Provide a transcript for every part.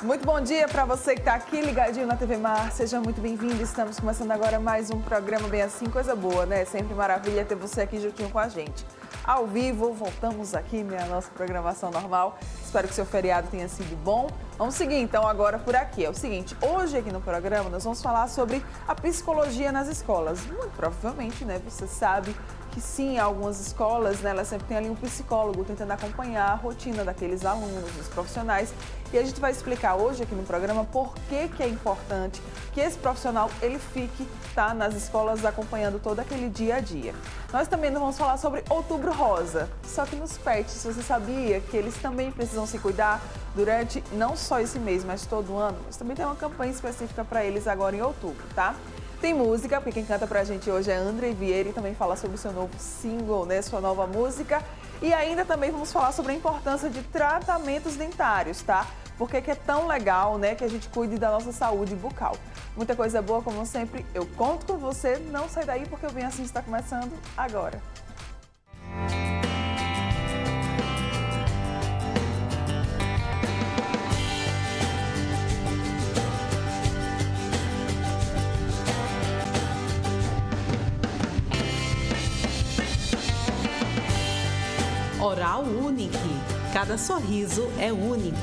Muito bom dia para você que está aqui ligadinho na TV Mar. Seja muito bem-vindo. Estamos começando agora mais um programa bem assim, coisa boa, né? Sempre maravilha ter você aqui juntinho com a gente. Ao vivo, voltamos aqui na nossa programação normal. Espero que seu feriado tenha sido bom. Vamos seguir então agora por aqui. É o seguinte, hoje aqui no programa nós vamos falar sobre a psicologia nas escolas. Muito provavelmente, né, você sabe que sim, algumas escolas, né, elas sempre têm ali um psicólogo tentando acompanhar a rotina daqueles alunos, dos profissionais. E a gente vai explicar hoje aqui no programa por que é importante que esse profissional ele fique nas escolas acompanhando todo aquele dia a dia. Nós também vamos falar sobre Outubro Rosa, só que nos pets, você sabia que eles também precisam se cuidar durante não só esse mês, mas todo o ano? Mas também tem uma campanha específica para eles agora em outubro, tá? Tem música, porque quem canta pra gente hoje é André Vieira e também fala sobre o seu novo single, né, sua nova música. E ainda também vamos falar sobre a importância de tratamentos dentários, tá? Porque que é tão legal, né, que a gente cuide da nossa saúde bucal. Muita coisa boa, como sempre, eu conto com você. Não sai daí porque o Bem Assim está começando agora. Oral Unique. Cada sorriso é único.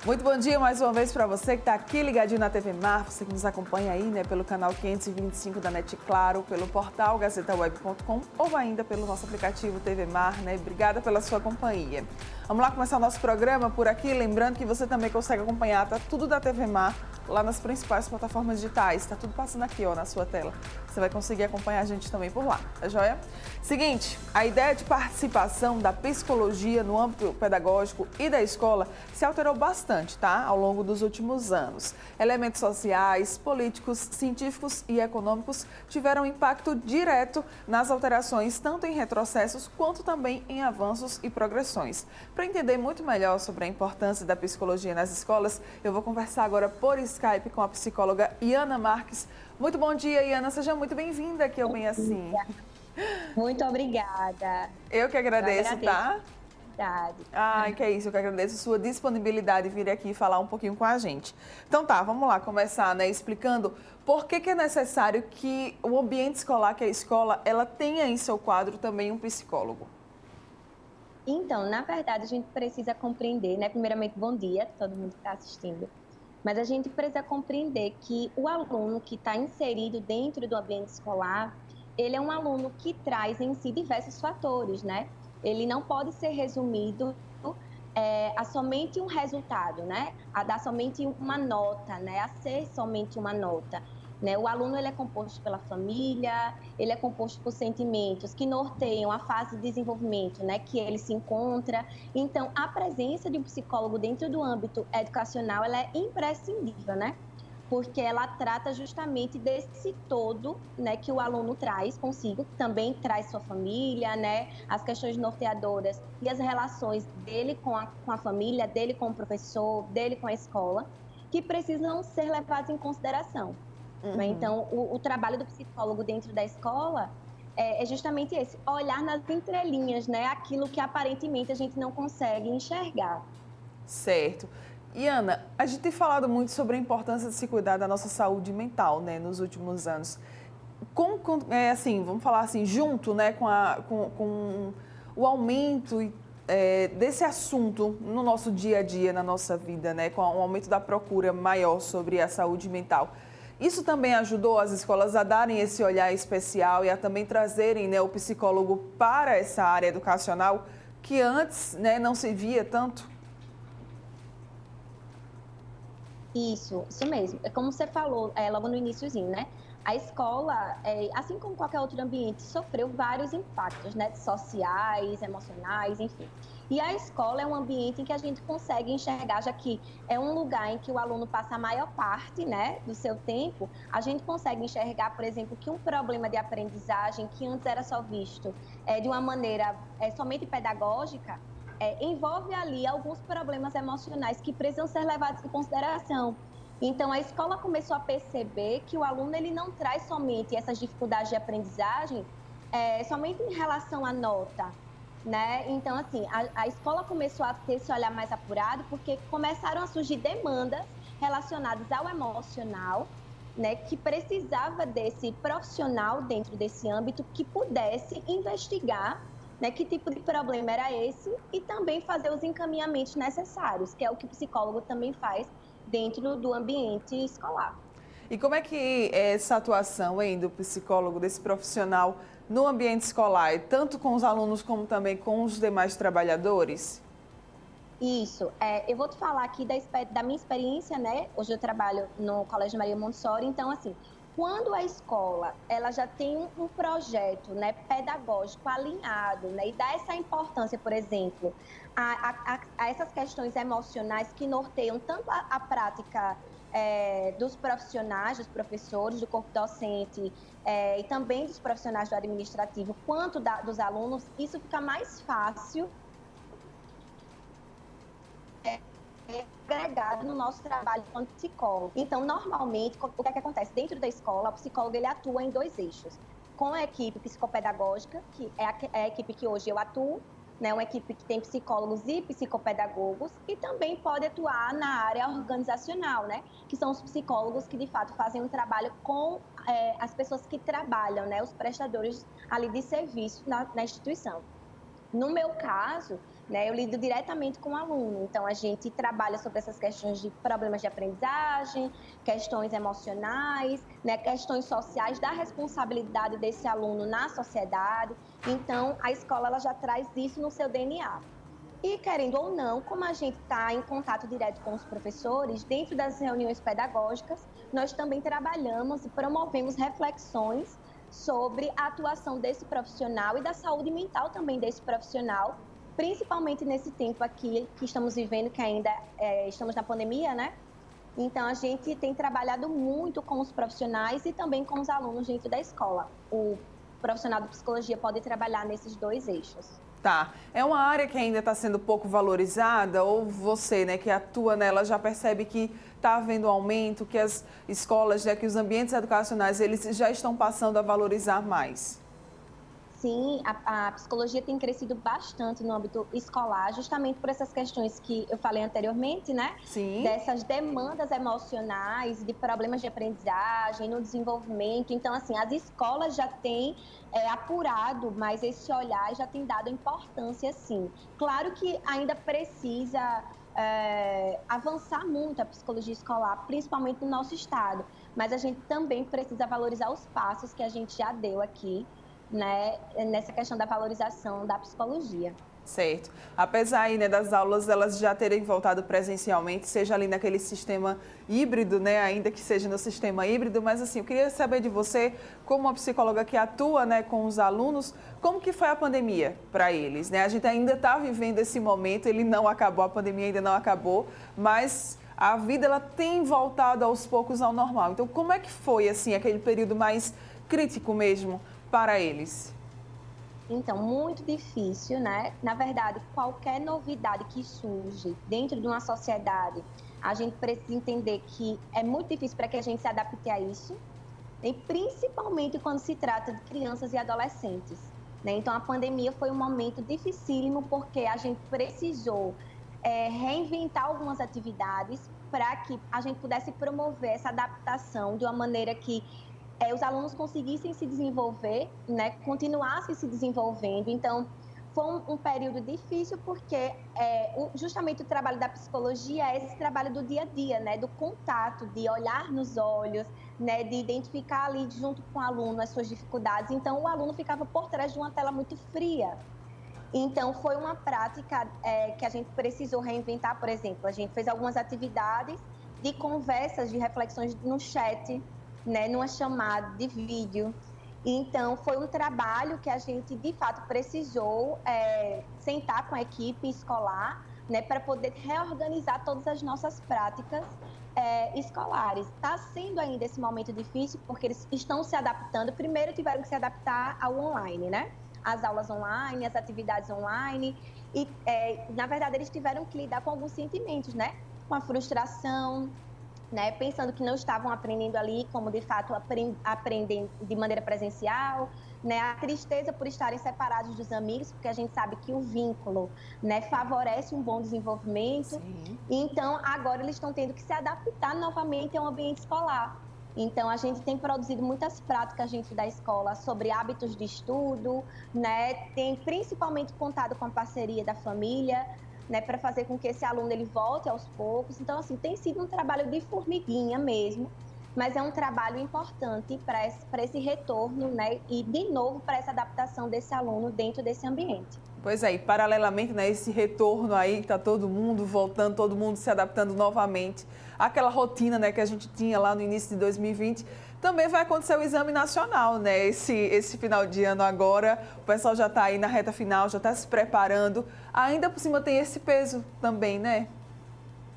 Muito bom dia mais uma vez para você que está aqui ligadinho na TV Mar, você que nos acompanha aí, né, pelo canal 525 da NET Claro, pelo portal gazetaweb.com ou ainda pelo nosso aplicativo TV Mar, né? Obrigada pela sua companhia. Vamos lá começar o nosso programa por aqui, lembrando que você também consegue acompanhar, tá tudo da TV Mar lá nas principais plataformas digitais, tá tudo passando aqui, ó, na sua tela. Você vai conseguir acompanhar a gente também por lá, tá joia? Seguinte, a ideia de participação da psicologia no âmbito pedagógico e da escola se alterou bastante, tá? Ao longo dos últimos anos. Elementos sociais, políticos, científicos e econômicos tiveram impacto direto nas alterações, tanto em retrocessos quanto também em avanços e progressões. Para entender muito melhor sobre a importância da psicologia nas escolas, eu vou conversar agora por Skype com a psicóloga Iana Marques. Muito bom dia, Iana. Seja muito bem-vinda aqui ao Bem Assim. Muito obrigada. Eu que agradeço, tá? Verdade. Ai, que é isso, eu que agradeço a sua disponibilidade de vir aqui falar um pouquinho com a gente. Então tá, vamos lá começar, né, explicando por que é necessário que o ambiente escolar, que a escola, ela tenha em seu quadro também um psicólogo. Então, na verdade, a gente precisa compreender, né? Primeiramente, bom dia a todo mundo que está assistindo. Mas a gente precisa compreender que o aluno que está inserido dentro do ambiente escolar, ele é um aluno que traz em si diversos fatores, né? Ele não pode ser resumido a somente um resultado, né? A dar somente uma nota, né? A ser somente uma nota. Né? O aluno ele é composto pela família, ele é composto por sentimentos que norteiam a fase de desenvolvimento, né, que ele se encontra. Então, a presença de um psicólogo dentro do âmbito educacional ela é imprescindível, né? Porque ela trata justamente desse todo, né, que o aluno traz consigo, também traz sua família, né, as questões norteadoras e as relações dele com a família, dele com o professor, dele com a escola, que precisam ser levadas em consideração. Uhum. Então, o trabalho do psicólogo dentro da escola é justamente esse, olhar nas entrelinhas, né? Aquilo que aparentemente a gente não consegue enxergar. Certo. Iana, a gente tem falado muito sobre a importância de se cuidar da nossa saúde mental, né, nos últimos anos. Assim, vamos falar assim, junto, né, com o aumento desse assunto no nosso dia a dia, na nossa vida, né, com o aumento da procura maior sobre a saúde mental. Isso também ajudou as escolas a darem esse olhar especial e a também trazerem, né, o psicólogo para essa área educacional que antes, né, não se via tanto? Isso mesmo. É como você falou logo no iniciozinho, né? A escola, assim como qualquer outro ambiente, sofreu vários impactos, né? Sociais, emocionais, enfim. E a escola é um ambiente em que a gente consegue enxergar, já que é um lugar em que o aluno passa a maior parte, né, do seu tempo, a gente consegue enxergar, por exemplo, que um problema de aprendizagem que antes era só visto de uma maneira somente pedagógica, envolve ali alguns problemas emocionais que precisam ser levados em consideração. Então, a escola começou a perceber que o aluno ele não traz somente essas dificuldades de aprendizagem somente em relação à nota, né? Então, assim, a escola começou a ter esse olhar mais apurado porque começaram a surgir demandas relacionadas ao emocional, né? Que precisava desse profissional dentro desse âmbito que pudesse investigar, né? Que tipo de problema era esse e também fazer os encaminhamentos necessários, que é o que o psicólogo também faz dentro do ambiente escolar. E como é que é essa atuação, hein, do psicólogo, desse profissional no ambiente escolar, tanto com os alunos como também com os demais trabalhadores? Isso, eu vou te falar aqui da minha experiência, né? Hoje eu trabalho no Colégio Maria Montessori, então, assim, quando a escola ela já tem um projeto, né, pedagógico alinhado, né, e dá essa importância, por exemplo, a essas questões emocionais que norteiam tanto a prática dos profissionais, dos professores, do corpo docente e também dos profissionais do administrativo, quanto dos alunos, isso fica mais fácil agregado no nosso trabalho como psicólogo. Então, normalmente, o que é que acontece? Dentro da escola, o psicólogo ele atua em 2 eixos. Com a equipe psicopedagógica, que é a equipe que hoje eu atuo, né, uma equipe que tem psicólogos e psicopedagogos, e também pode atuar na área organizacional, né, que são os psicólogos que, de fato, fazem um trabalho com as pessoas que trabalham, né, os prestadores ali de serviço na instituição. No meu caso, né, eu lido diretamente com o aluno, então a gente trabalha sobre essas questões de problemas de aprendizagem, questões emocionais, né, questões sociais, da responsabilidade desse aluno na sociedade. Então, a escola ela já traz isso no seu DNA. E, querendo ou não, como a gente está em contato direto com os professores, dentro das reuniões pedagógicas, nós também trabalhamos e promovemos reflexões sobre a atuação desse profissional e da saúde mental também desse profissional, principalmente nesse tempo aqui que estamos vivendo, que ainda estamos na pandemia, né? Então, a gente tem trabalhado muito com os profissionais e também com os alunos dentro da escola. O profissional de psicologia pode trabalhar nesses 2 eixos. Tá. É uma área que ainda está sendo pouco valorizada ou você, né, que atua nela, já percebe que está havendo aumento, que as escolas, né, que os ambientes educacionais, eles já estão passando a valorizar mais? Sim, a psicologia tem crescido bastante no âmbito escolar, justamente por essas questões que eu falei anteriormente, né? Sim. Dessas demandas emocionais, de problemas de aprendizagem, no desenvolvimento. Então, assim, as escolas já têm apurado mais esse olhar e já têm dado importância, sim. Claro que ainda precisa avançar muito a psicologia escolar, principalmente no nosso estado, mas a gente também precisa valorizar os passos que a gente já deu aqui, né, nessa questão da valorização da psicologia. Certo. Apesar aí, né, das aulas elas já terem voltado presencialmente, seja ali naquele sistema híbrido, né, ainda que seja no sistema híbrido, mas assim, eu queria saber de você, como uma psicóloga que atua, né, com os alunos, como que foi a pandemia para eles, né? A gente ainda está vivendo esse momento, ele não acabou, a pandemia ainda não acabou, mas a vida ela tem voltado aos poucos ao normal. Então, como é que foi assim aquele período mais crítico mesmo para eles? Então, muito difícil, né? Na verdade, qualquer novidade que surge dentro de uma sociedade, a gente precisa entender que é muito difícil para que a gente se adapte a isso, e principalmente quando se trata de crianças e adolescentes, né? Então, a pandemia foi um momento dificílimo porque a gente precisou reinventar algumas atividades para que a gente pudesse promover essa adaptação de uma maneira que os alunos conseguissem se desenvolver, né, continuassem se desenvolvendo. Então, foi um período difícil porque justamente o trabalho da psicologia é esse trabalho do dia a dia, né, do contato, de olhar nos olhos, né, de identificar ali junto com o aluno as suas dificuldades. Então, o aluno ficava por trás de uma tela muito fria. Então, foi uma prática que a gente precisou reinventar. Por exemplo, a gente fez algumas atividades de conversas, de reflexões no chat, né, numa chamada de vídeo. Então, foi um trabalho que a gente, de fato, precisou sentar com a equipe escolar, né, para poder reorganizar todas as nossas práticas escolares. Está sendo ainda esse momento difícil, porque eles estão se adaptando. Primeiro, tiveram que se adaptar ao online, né? As aulas online, as atividades online. E, na verdade, eles tiveram que lidar com alguns sentimentos, né? Com a frustração, né, pensando que não estavam aprendendo ali como de fato aprendem de maneira presencial, né, a tristeza por estarem separados dos amigos, porque a gente sabe que o vínculo, né, favorece um bom desenvolvimento. Sim. Então agora eles estão tendo que se adaptar novamente ao ambiente escolar. Então a gente tem produzido muitas práticas dentro da escola sobre hábitos de estudo, né, tem principalmente contado com a parceria da família, né, para fazer com que esse aluno ele volte aos poucos. Então, assim, tem sido um trabalho de formiguinha mesmo, mas é um trabalho importante para esse retorno, né, e, de novo, para essa adaptação desse aluno dentro desse ambiente. Pois é, e paralelamente, né, esse retorno aí, está todo mundo voltando, todo mundo se adaptando novamente àquela rotina, né, que a gente tinha lá no início de 2020, também vai acontecer o Exame Nacional, né, esse final de ano agora, o pessoal já está aí na reta final, já está se preparando, ainda por cima tem esse peso também, né?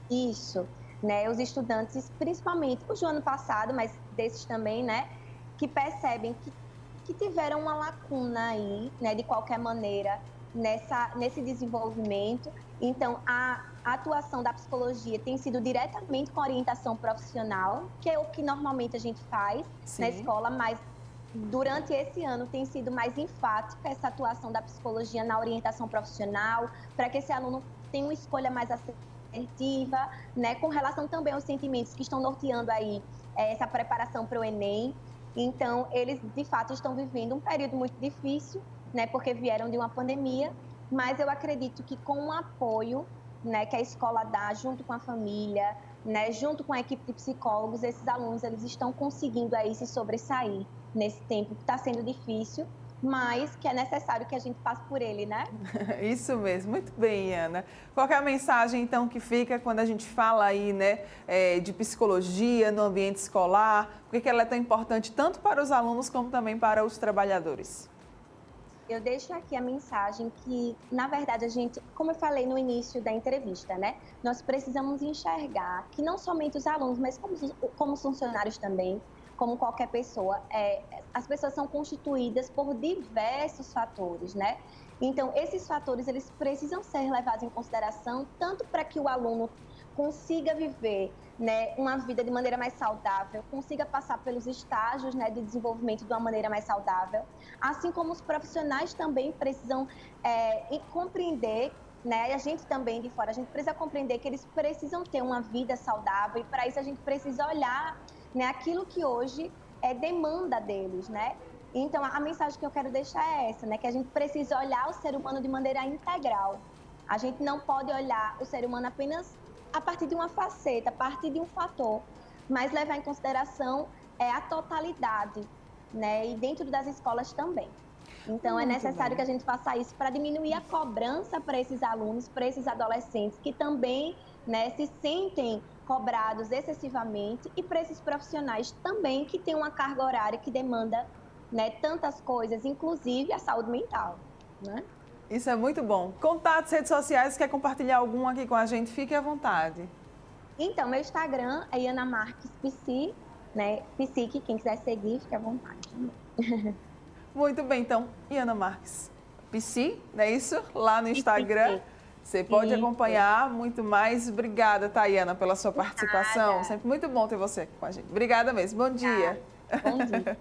Isso, né, os estudantes, principalmente os do ano passado, mas desses também, né, que percebem que tiveram uma lacuna aí, né, de qualquer maneira, nesse desenvolvimento. Então, a atuação da psicologia tem sido diretamente com orientação profissional, que é o que normalmente a gente faz na escola, mas durante esse ano tem sido mais enfática essa atuação da psicologia na orientação profissional, para que esse aluno tenha uma escolha mais assertiva, né, com relação também aos sentimentos que estão norteando aí essa preparação para o Enem. Então, eles, de fato, estão vivendo um período muito difícil, né, porque vieram de uma pandemia, mas eu acredito que com o apoio, né, que a escola dá junto com a família, né, junto com a equipe de psicólogos, esses alunos eles estão conseguindo aí se sobressair nesse tempo que está sendo difícil, mas que é necessário que a gente passe por ele, né? Isso mesmo, muito bem, Ana. Qual é a mensagem, então, que fica quando a gente fala aí, né, de psicologia no ambiente escolar? Por que ela é tão importante tanto para os alunos como também para os trabalhadores? Eu deixo aqui a mensagem que, na verdade, a gente, como eu falei no início da entrevista, né, nós precisamos enxergar que não somente os alunos, mas como os funcionários também, como qualquer pessoa, as pessoas são constituídas por diversos fatores, né? Então, esses fatores, eles precisam ser levados em consideração, tanto para que o aluno consiga viver, né, uma vida de maneira mais saudável, consiga passar pelos estágios, né, de desenvolvimento de uma maneira mais saudável, assim como os profissionais também precisam compreender, né, a gente também de fora, a gente precisa compreender que eles precisam ter uma vida saudável, e para isso a gente precisa olhar, né, aquilo que hoje demanda deles, né? Então, a mensagem que eu quero deixar é essa, né, que a gente precisa olhar o ser humano de maneira integral. A gente não pode olhar o ser humano apenas a partir de uma faceta, a partir de um fator, mas levar em consideração a totalidade, né? E dentro das escolas também. Então, é necessário que a gente faça isso para diminuir a cobrança para esses alunos, para esses adolescentes que também, né, se sentem cobrados excessivamente, e para esses profissionais também que têm uma carga horária que demanda, né, tantas coisas, inclusive a saúde mental, né? Isso é muito bom. Contatos, redes sociais, quer compartilhar algum aqui com a gente? Fique à vontade. Então, meu Instagram é Iana Marques Psi, né? Psique, quem quiser seguir, fique à vontade. Muito bem, então, Iana Marques Psi, não é isso? Lá no Instagram. Você pode acompanhar muito mais. Obrigada, Tayana, pela sua participação. Sempre muito bom ter você aqui com a gente. Obrigada mesmo. Bom dia. Bom dia.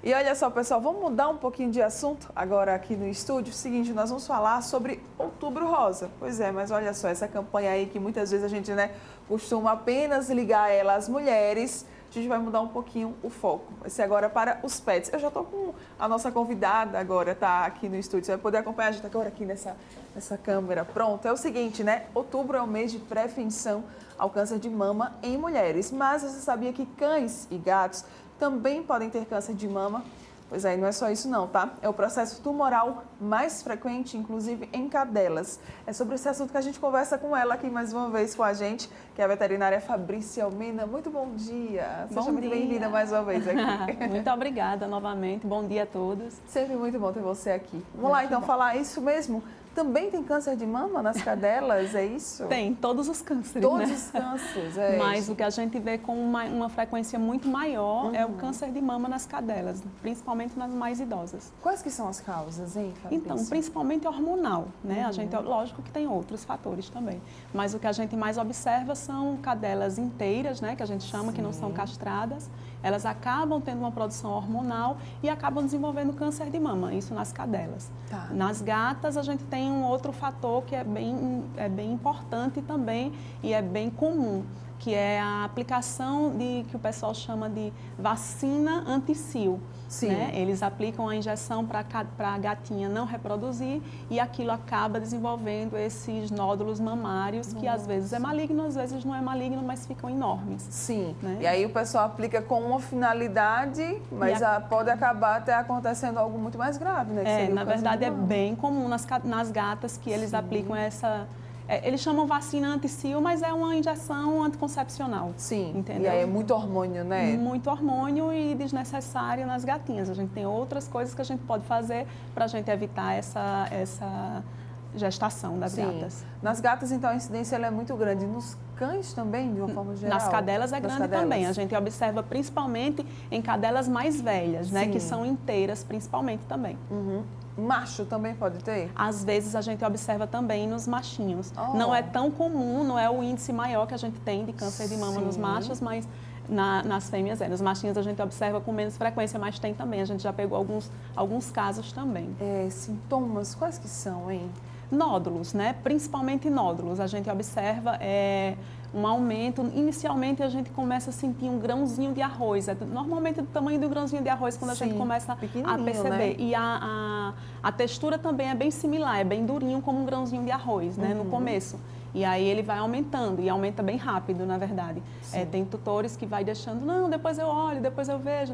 E olha só, pessoal, vamos mudar um pouquinho de assunto agora aqui no estúdio. Seguinte, nós vamos falar sobre Outubro Rosa. Pois é, mas olha só, essa campanha aí que muitas vezes a gente, né, costuma apenas ligar ela às mulheres. A gente vai mudar um pouquinho o foco. Vai ser agora para os pets. Eu já estou com a nossa convidada agora, tá aqui no estúdio. Você vai poder acompanhar a gente agora aqui nessa câmera. Pronto, é o seguinte, né? Outubro é o mês de prevenção ao câncer de mama em mulheres. Mas você sabia que cães e gatos também podem ter câncer de mama? Pois é, não é só isso não, tá? É o processo tumoral mais frequente, inclusive em cadelas. É sobre esse assunto que a gente conversa com ela aqui mais uma vez com a gente, que é a veterinária Fabrícia Almeida. Muito bom dia. Seja muito bem-vinda mais uma vez aqui. Muito obrigada novamente. Bom dia a todos. Sempre muito bom ter você aqui. Vamos lá então falar isso mesmo. Também tem câncer de mama nas cadelas, é isso? Tem, todos os cânceres, Todos né? os cânceres, é. Mas o que a gente vê com uma frequência muito maior é o câncer de mama nas cadelas, principalmente nas mais idosas. Quais que são as causas, hein, Fabrícia? Então, principalmente hormonal, né? A gente, lógico que tem outros fatores também, mas o que a gente mais observa são cadelas inteiras, né? Que a gente chama, que não são castradas. Elas acabam tendo uma produção hormonal e acabam desenvolvendo câncer de mama, isso nas cadelas. Tá. Nas gatas, a gente tem um outro fator que é bem importante também e é bem comum, que é a aplicação que o pessoal chama de vacina anti-cio. Sim. Né? Eles aplicam a injeção para a gatinha não reproduzir e aquilo acaba desenvolvendo esses nódulos mamários, que às vezes é maligno, às vezes não é maligno, mas ficam enormes. Sim, né? E aí o pessoal aplica com uma finalidade, mas pode acabar até acontecendo algo muito mais grave, né? Que seria Na o câncer verdade de é mama. bem comum nas gatas que eles aplicam essa... eles chamam vacina anti-cio, mas é uma injeção anticoncepcional. Sim, entendeu? E aí é muito hormônio, né? Muito hormônio e desnecessário nas gatinhas. A gente tem outras coisas que a gente pode fazer para a gente evitar essa gestação das gatas. Nas gatas, então, a incidência ela é muito grande. Nos cães também, de uma forma geral? Nas cadelas é grande também. A gente observa principalmente em cadelas mais velhas, né? Que são inteiras, principalmente também. Macho também pode ter? Às vezes a gente observa também nos machinhos. Oh. Não é tão comum, não é o índice maior que a gente tem de câncer de mama nos machos, mas nas fêmeas é. Nos machinhos a gente observa com menos frequência, mas tem também. A gente já pegou alguns casos também. Sintomas, quais que são, hein? Nódulos, né? Principalmente nódulos. A gente observa um aumento. Inicialmente a gente começa a sentir um grãozinho de arroz. Normalmente do tamanho do grãozinho de arroz quando a gente começa a perceber. Né? E a textura também é bem similar, é bem durinho como um grãozinho de arroz, né? No começo. E aí ele vai aumentando, e aumenta bem rápido, na verdade. Tem tutores que vai deixando, não, depois eu olho, depois eu vejo,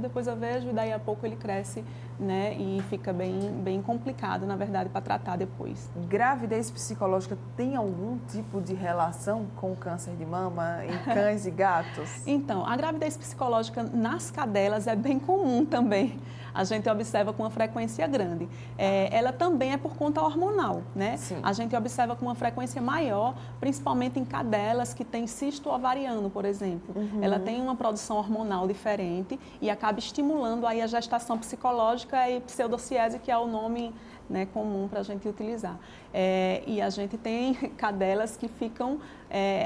e daí a pouco ele cresce, né? E fica bem complicado, na verdade, para tratar depois. Gravidez psicológica tem algum tipo de relação com o câncer de mama em cães e gatos? Então, a gravidez psicológica nas cadelas é bem comum também. A gente observa com uma frequência grande. Ela também é por conta hormonal, né? Sim. A gente observa com uma frequência maior, principalmente em cadelas que têm cisto ovariano, por exemplo. Ela tem uma produção hormonal diferente e acaba estimulando aí a gestação psicológica e pseudociese, que é o nome, né, comum para a gente utilizar. E a gente tem cadelas que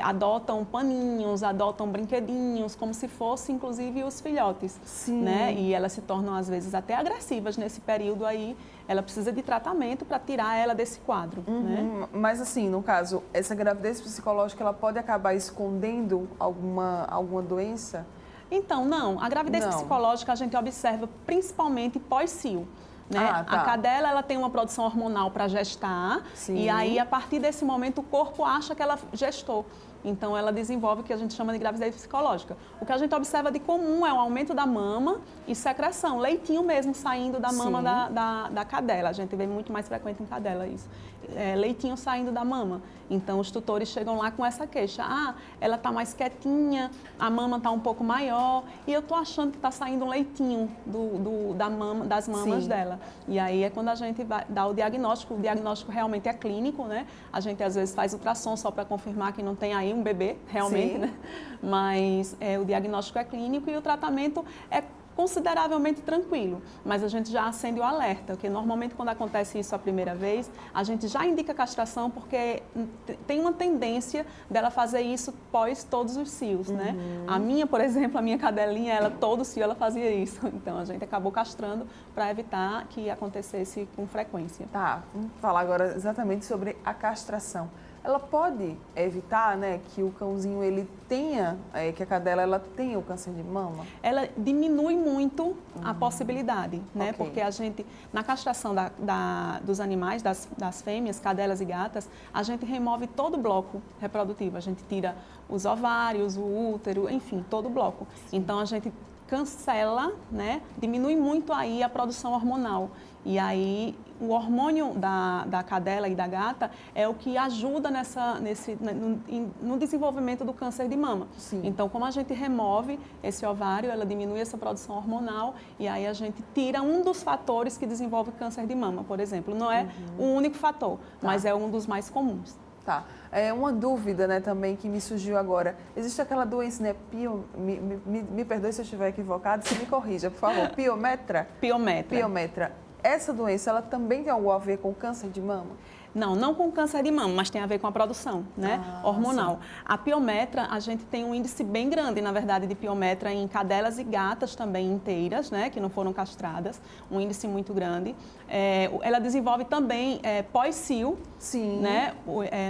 adotam paninhos, adotam brinquedinhos, como se fossem, inclusive, os filhotes. Sim. Né? E elas se tornam, às vezes, até agressivas nesse período aí. Ela precisa de tratamento para tirar ela desse quadro. Né? Mas, assim, no caso, essa gravidez psicológica, ela pode acabar escondendo alguma doença? Então, não. A gravidez psicológica a gente observa principalmente pós-cio. Né? Tá. A cadela ela tem uma produção hormonal para gestar. Sim. E aí, a partir desse momento, o corpo acha que ela gestou. Então, ela desenvolve o que a gente chama de gravidez psicológica. O que a gente observa de comum é o aumento da mama e secreção, leitinho mesmo saindo da mama da cadela. A gente vê muito mais frequente em cadela isso. Leitinho saindo da mama. Então, os tutores chegam lá com essa queixa. Ela está mais quietinha, a mama está um pouco maior e eu estou achando que está saindo um leitinho das mamas dela. E aí é quando a gente vai dar o diagnóstico realmente é clínico, né? A gente às vezes faz ultrassom só para confirmar que não tem aí um bebê, realmente, né? Mas o diagnóstico é clínico e o tratamento é consideravelmente tranquilo, mas a gente já acende o alerta, porque normalmente quando acontece isso a primeira vez, a gente já indica castração porque tem uma tendência dela fazer isso pós todos os cios, né? A minha, por exemplo, a minha cadelinha, ela todo cio ela fazia isso, então a gente acabou castrando para evitar que acontecesse com frequência. Tá, vamos falar agora exatamente sobre a castração. Ela pode evitar, né, que o cãozinho ele tenha, que a cadela ela tenha o câncer de mama? Ela diminui muito a possibilidade, né? Ok. Porque a gente, na castração dos animais, das fêmeas, cadelas e gatas, a gente remove todo o bloco reprodutivo. A gente tira os ovários, o útero, enfim, todo o bloco. Então, a gente cancela, né, diminui muito aí a produção hormonal. E aí o hormônio da cadela e da gata é o que ajuda no desenvolvimento do câncer de mama. Sim. Então, como a gente remove esse ovário, ela diminui essa produção hormonal e aí a gente tira um dos fatores que desenvolve câncer de mama, por exemplo. Não é o único fator, mas é um dos mais comuns. Tá. Uma dúvida, né, também que me surgiu agora. Existe aquela doença, né, me perdoe se eu estiver equivocado, se me corrija, por favor. Piometra? Piometra. Essa doença, ela também tem algo a ver com câncer de mama? Não com câncer de mama, mas tem a ver com a produção, né, hormonal. Sim. A piometra, a gente tem um índice bem grande, na verdade, de piometra em cadelas e gatas também inteiras, né, que não foram castradas, um índice muito grande. Ela desenvolve também pós-cio, sim, né,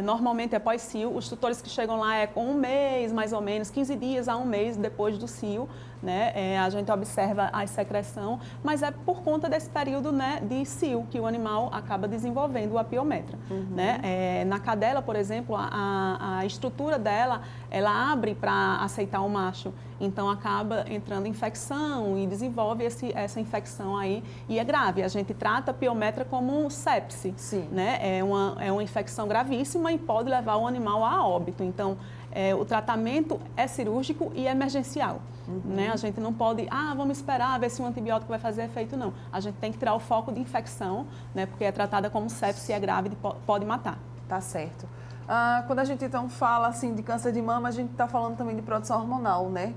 normalmente é pós-cio, os tutores que chegam lá é com um mês, mais ou menos, 15 dias a um mês depois do cio, né, a gente observa a secreção, mas é por conta desse período, né, de cio que o animal acaba desenvolvendo a piometra. Né? Na cadela, por exemplo, a estrutura dela, ela abre para aceitar o macho, então acaba entrando infecção e desenvolve essa infecção aí e é grave. A gente trata a piometra como sepse, né? É uma infecção gravíssima e pode levar o animal a óbito. Então, o tratamento é cirúrgico e emergencial. Né? A gente não pode, vamos esperar ver se um antibiótico vai fazer efeito, não. A gente tem que tirar o foco de infecção, né? Porque é tratada como sepse e é grave e pode matar. Tá certo. Quando a gente então fala assim de câncer de mama, a gente está falando também de produção hormonal, né?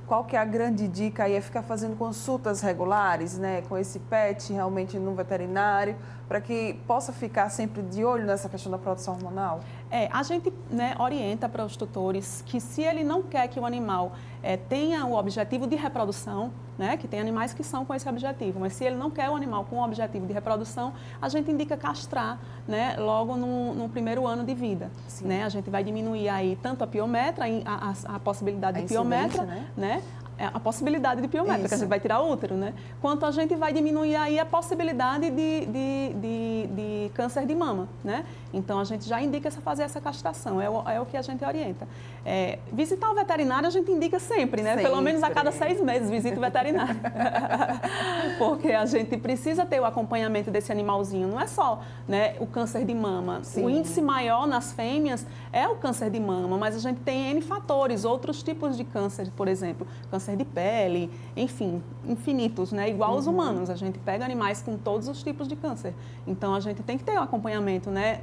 Qual que é a grande dica aí? É ficar fazendo consultas regulares, né? Com esse pet realmente no veterinário, para que possa ficar sempre de olho nessa questão da produção hormonal? A gente, né, orienta para os tutores que se ele não quer que o animal tenha o objetivo de reprodução, né, que tem animais que são com esse objetivo, mas se ele não quer o animal com o objetivo de reprodução, a gente indica castrar, né, logo no primeiro ano de vida. Né? A gente vai diminuir aí tanto a piometra, a possibilidade de piometra, né? A possibilidade de piometra, que a gente vai tirar útero, né? Quanto a gente vai diminuir aí a possibilidade de câncer de mama, né? Então, a gente já indica fazer essa castração, é o que a gente orienta. Visitar o veterinário a gente indica sempre, né? Pelo menos a cada 6 meses visita o veterinário. Porque a gente precisa ter o acompanhamento desse animalzinho, não é só, né, o câncer de mama. O índice maior nas fêmeas é o câncer de mama, mas a gente tem N fatores, outros tipos de câncer, por exemplo, câncer de pele, enfim, infinitos, né? Igual os humanos, a gente pega animais com todos os tipos de câncer. Então, a gente tem que ter um acompanhamento, né?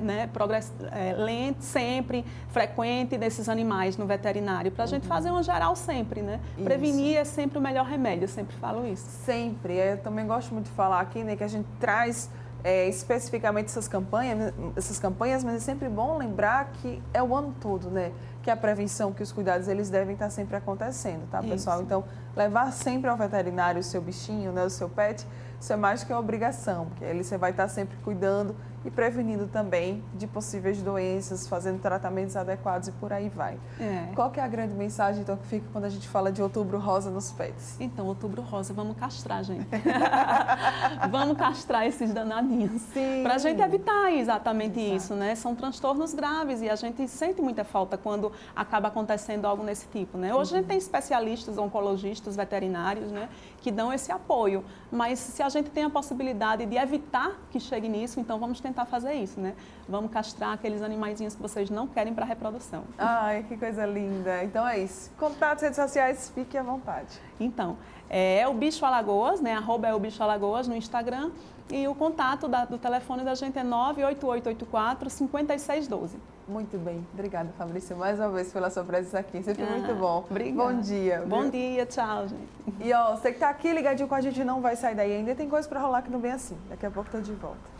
Lento, sempre, frequente desses animais no veterinário, para a gente fazer uma geral sempre, né? Prevenir é sempre o melhor remédio, eu sempre falo isso. Sempre. Eu também gosto muito de falar aqui, né, que a gente traz especificamente essas campanhas, mas é sempre bom lembrar que é o ano todo, né? Que a prevenção, que os cuidados, eles devem estar sempre acontecendo, tá, pessoal? Isso. Então, levar sempre ao veterinário o seu bichinho, né, o seu pet, isso é mais que uma obrigação, porque aí você vai estar sempre cuidando e prevenindo também de possíveis doenças, fazendo tratamentos adequados e por aí vai. Qual que é a grande mensagem, então, que fica quando a gente fala de Outubro Rosa nos pets? Então, Outubro Rosa, vamos castrar, gente. Vamos castrar esses danadinhos. Para a gente evitar exatamente isso, né? São transtornos graves e a gente sente muita falta quando acaba acontecendo algo nesse tipo, né? Hoje a gente tem especialistas, oncologistas, veterinários, né, que dão esse apoio, mas se a gente tem a possibilidade de evitar que chegue nisso, então vamos tentar fazer isso, né? Vamos castrar aqueles animaizinhos que vocês não querem para reprodução. Ai, que coisa linda. Então é isso. Contatos, redes sociais, fique à vontade. Então, é o Bicho Alagoas, né? @elbichoalagoas no Instagram e o contato do telefone da gente é 98884-5612. Muito bem. Obrigada, Fabrícia, mais uma vez pela sua presença aqui. Sempre muito bom. Obrigada. Bom dia. Bom dia, tchau, gente. E ó, você que tá aqui ligadinho com a gente, não vai sair daí ainda. Tem coisa para rolar que não vem assim. Daqui a pouco tô de volta.